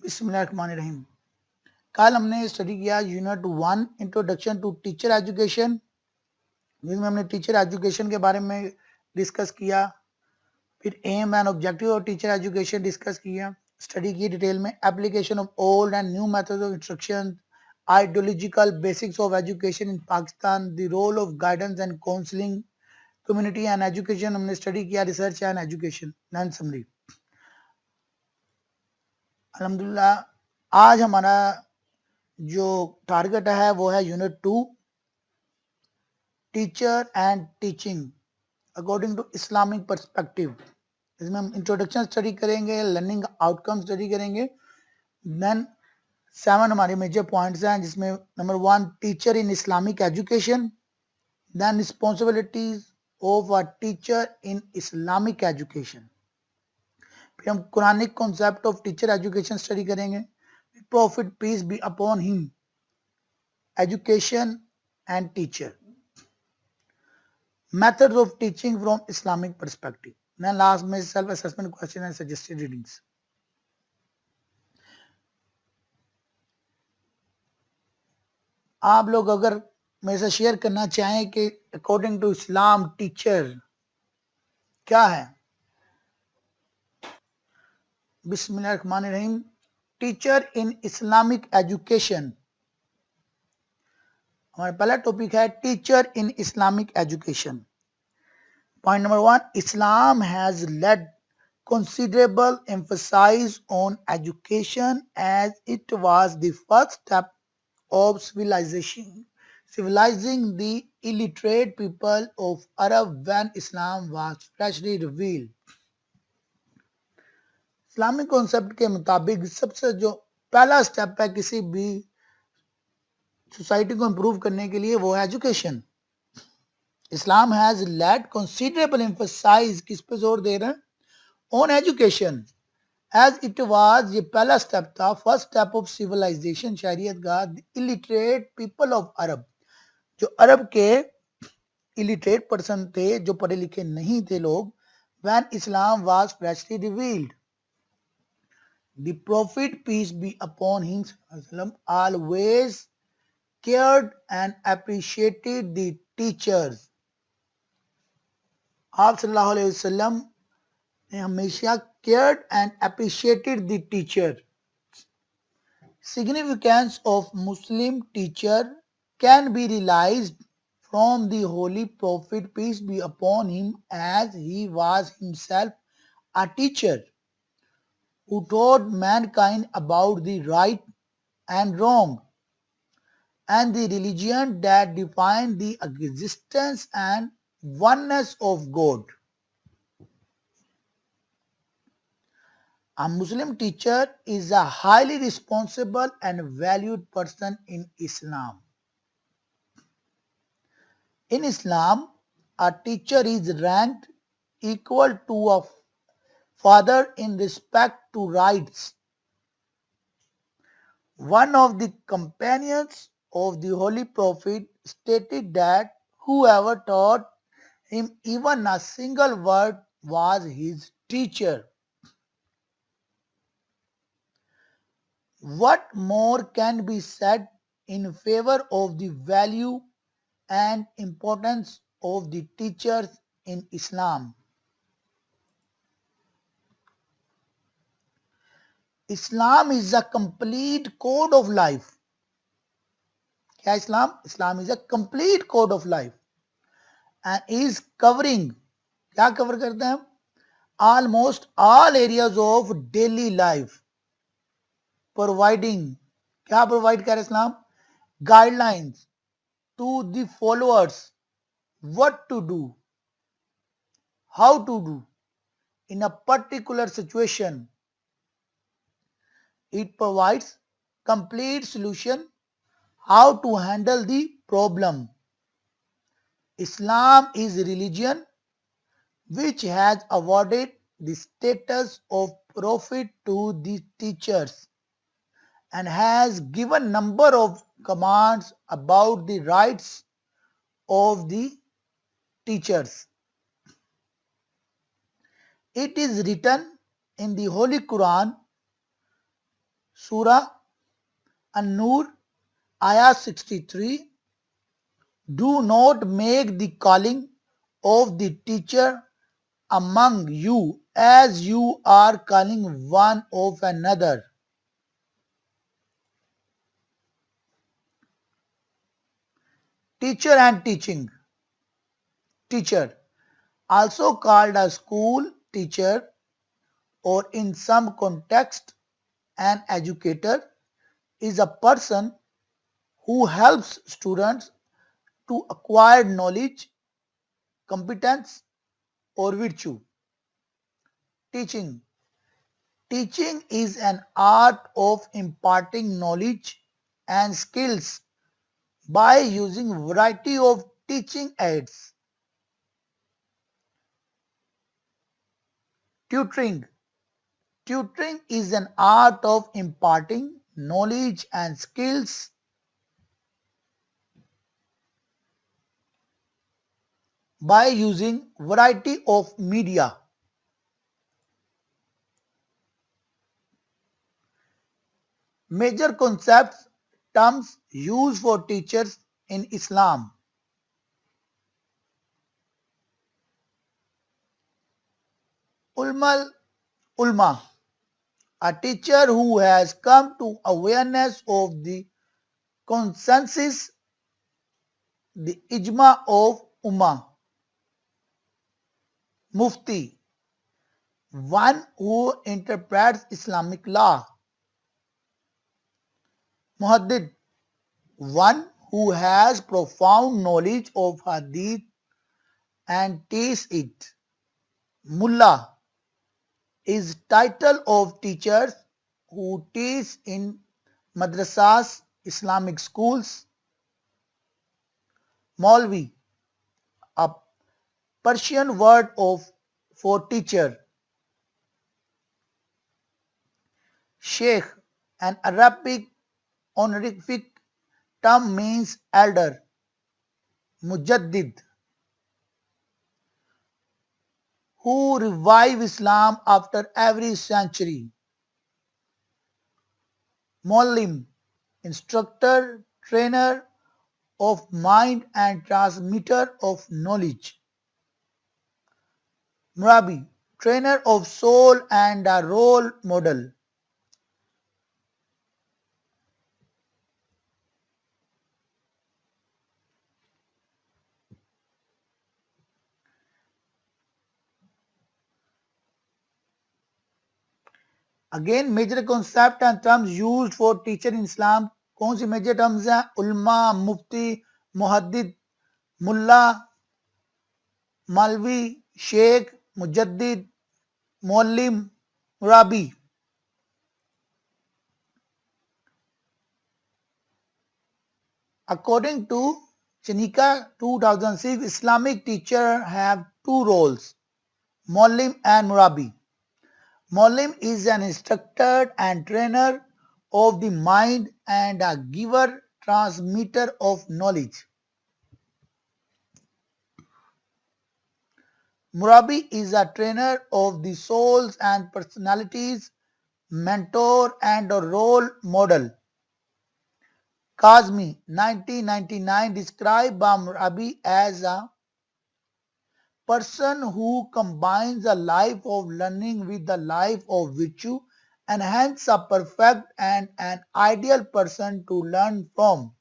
बिस्मिल्लाहिर्रहमानिर्रहीम। कल हमने स्टडी किया unit 1 introduction to teacher education, जिसमें हमने टीचर एजुकेशन के बारे में डिस्कस किया। फिर aim and objective of teacher education discuss किया, स्टडी की डिटेल में application of old and new methods of instruction, ideological basics of education in Pakistan, the role of guidance and counselling, community and education हमने study किया, research and education, non summary. अल्हम्दुलिल्लाह आज हमारा जो target है वो है unit 2 teacher and teaching according to Islamic perspective. इसमें हम इंट्रोडक्शन स्टडी करेंगे, लर्निंग आउटकम स्टडी करेंगे। देन 7 हमारे मेजर पॉइंट्स हैं, जिसमें number 1 teacher in Islamic education, then responsibilities of a teacher in Islamic education. फिर हम Quranic concept of teacher education study करेंगे, prophet peace be upon him, education and teacher, methods of teaching from Islamic perspective. Then last में self assessment question and suggested readings. आप लोग अगर मेरे से share करना चाहें कि अकॉर्डिंग टू इस्लाम टीचर क्या है। बिस्मिल्लाहिर्रहमानिर्रहीम। टीचर इन इस्लामिक एजुकेशन, हमारा पहला टॉपिक है teacher in Islamic education. Point number 1, Islam has lead considerable emphasis on education as it was the first step of civilizing the illiterate people of Arab when Islam was freshly revealed. Islamic concept के मुताबिक सबसे जो पहला step है किसी भी society को improve करने के लिए वो है education. Islam has laid considerable emphasis, किस पे जोर दे रहे हैं, on education as it was, ये पहला स्टेप था, फर्स्ट स्टेप ऑफ सिविलाइजेशन, शरीयत का, इलिटरेट पीपल ऑफ अरब, जो अरब के इलिटरेट पर्सन थे, जो पढ़े लिखे नहीं थे लोग, when Islam was freshly revealed, the prophet peace be upon him always cared and appreciated the teachers. आप सल्लल्लाहु अलैहि वसल्लम ने हमेशा cared and appreciated the teacher. Significance of Muslim teacher can be realized from the Holy Prophet, peace be upon him, as he was himself a teacher who taught mankind about the right and wrong and the religion that defined the existence and oneness of God. A Muslim teacher is a highly responsible and valued person in Islam. In Islam, a teacher is ranked equal to a father in respect to rights. One of the companions of the Holy Prophet stated that whoever taught him even a single word was his teacher. What more can be said in favor of the value and importance of the teachers in Islam? Islam is a complete code of life. क्या Islam? Islam is a complete code of life and is covering, क्या cover करते हैं, almost all areas of daily life, providing, क्या provide कर Islam, guidelines to the followers, what to do, how to do in a particular situation. It provides complete solution how to handle the problem. Islam is a religion which has awarded the status of prophet to the teachers and has given number of commands about the rights of the teachers. It is written in the Holy Quran, Surah An-Nur, Ayah 63. Do not make the calling of the teacher among you as you are calling one of another. Teacher and teaching. Teacher, also called a school teacher or in some context an educator, is a person who helps students to acquire knowledge, competence, or virtue. Teaching. Teaching is an art of imparting knowledge and skills by using variety of teaching aids. Tutoring. Tutoring is an art of imparting knowledge and skills by using variety of media. Major concepts, terms used for teachers in Islam. Ulma, a teacher who has come to awareness of the consensus, the ijma of Ummah. Mufti, one who interprets Islamic law. Muhaddid, one who has profound knowledge of hadith and teaches it. Mullah is title of teachers who teach in madrasas, Islamic schools. Maulvi, a Persian word for teacher. Sheikh, an Arabic honorific term means elder. Mujaddid, who revive Islam after every century. Muallim, instructor, trainer of mind and transmitter of knowledge. Murabi, trainer of soul and a role model. Again, major concept and terms used for teacher in Islam. कौन सी major terms हैं? उल्मा, मुफ्ती, मुहद्दिद, मुल्ला, मौलवी, शेख, मुजद्दिद, Muallem, मुराबी. According to Chanika 2006, Islamic teacher have two roles, Muallim and Murabi. Muallim is an instructor and trainer of the mind and a giver, transmitter of knowledge. Murabi is a trainer of the souls and personalities, mentor and a role model. Kazmi, 1999, described by Murabi as a person who combines a life of learning with the life of virtue and hence a perfect and an ideal person to learn from.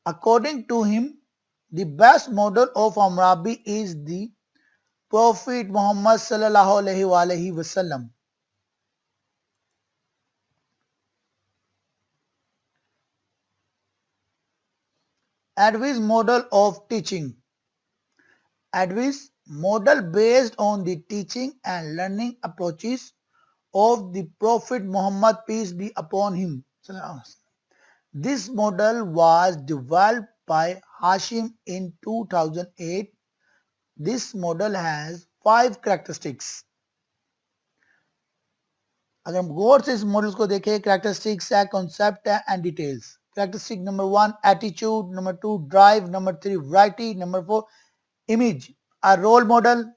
According to him, the best model of Amrabi is the Prophet Muhammad sallallahu alaihi wasallam. Advi's model of teaching. Advi's model based on the teaching and learning approaches of the Prophet Muhammad, peace be upon him. This model was developed by Hashim in 2008. This model has 5 characteristics. अगर हम गौर से इस models को देखें, characteristics है, concept है and details. Characteristic number 1, attitude. Number 2, drive. Number 3, variety. Number 4, image. A role model.